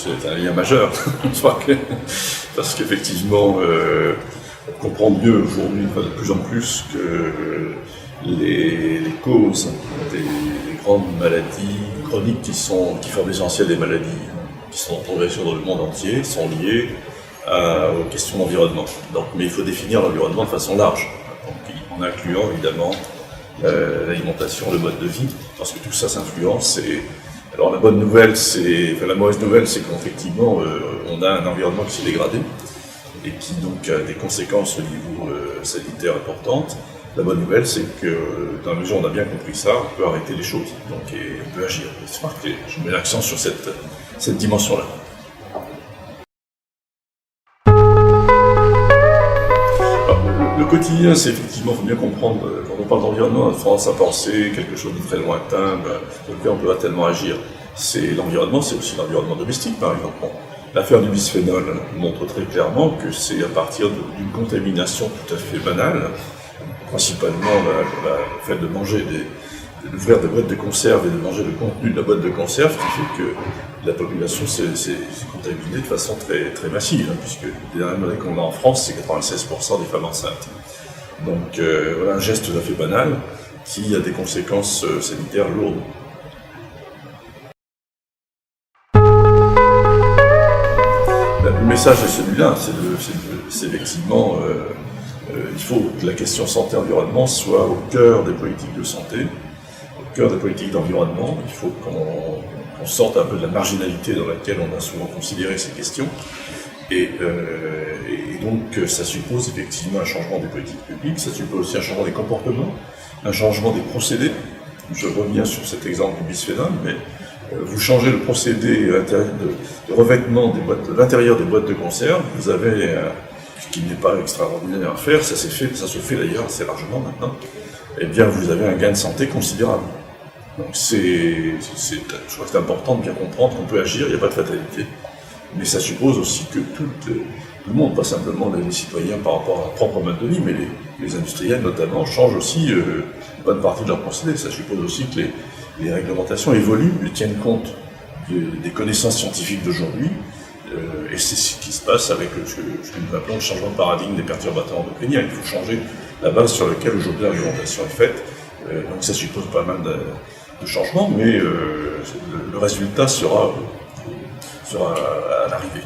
c'est un lien majeur, parce qu'effectivement, on comprend mieux aujourd'hui, de plus en plus, que les causes des grandes maladies chroniques qui forment l'essentiel des maladies qui sont en progression dans le monde entier sont liées aux questions d'environnement. Mais il faut définir l'environnement de façon large, donc, en incluant évidemment l'alimentation, le mode de vie, parce que tout ça s'influence. Alors la bonne nouvelle, la mauvaise nouvelle, c'est qu'effectivement, on a un environnement qui s'est dégradé et qui donc a des conséquences au niveau sanitaire importantes. La bonne nouvelle, c'est que dans la mesure où on a bien compris ça, on peut arrêter les choses, et on peut agir. Je mets l'accent sur cette dimension-là. Le quotidien, c'est effectivement, il faut bien comprendre, quand on parle d'environnement, on a tendance à penser quelque chose de très lointain, sur lequel on peut pas tellement agir. L'environnement, c'est aussi l'environnement domestique, par exemple. L'affaire du bisphénol montre très clairement que c'est à partir d'une contamination tout à fait banale, principalement le fait d'ouvrir des boîtes de conserve et de manger le contenu de la boîte de conserve, qui fait que la population s'est contaminée de façon très, très massive, puisque les dernières données qu'on a en France, c'est 96% des femmes enceintes. Donc voilà un geste tout à fait banal qui a des conséquences sanitaires lourdes. Le message est celui-là, c'est effectivement il faut que la question santé-environnement soit au cœur des politiques de santé, au cœur des politiques d'environnement. Il faut qu'on sorte un peu de la marginalité dans laquelle on a souvent considéré ces questions. Et donc ça suppose effectivement un changement des politiques publiques, ça suppose aussi un changement des comportements, un changement des procédés. Je reviens sur cet exemple du bisphénol, mais vous changez le procédé de revêtement de l'intérieur des boîtes de conserve, vous avez ce qui n'est pas extraordinaire à faire, ça se fait d'ailleurs assez largement maintenant, eh bien vous avez un gain de santé considérable. Donc je crois que c'est important de bien comprendre qu'on peut agir, il n'y a pas de fatalité. Mais ça suppose aussi que tout le monde, pas simplement les citoyens par rapport à leur propre mode de vie, mais les industriels notamment, changent aussi une bonne partie de leur procédé. Ça suppose aussi que les réglementations évoluent, elles tiennent compte des connaissances scientifiques d'aujourd'hui, et c'est ce qui se passe avec ce que nous appelons le changement de paradigme des perturbateurs endocriniens. Il faut changer la base sur laquelle aujourd'hui l'alimentation est faite. Donc ça suppose pas mal de changements, mais le résultat sera à l'arrivée.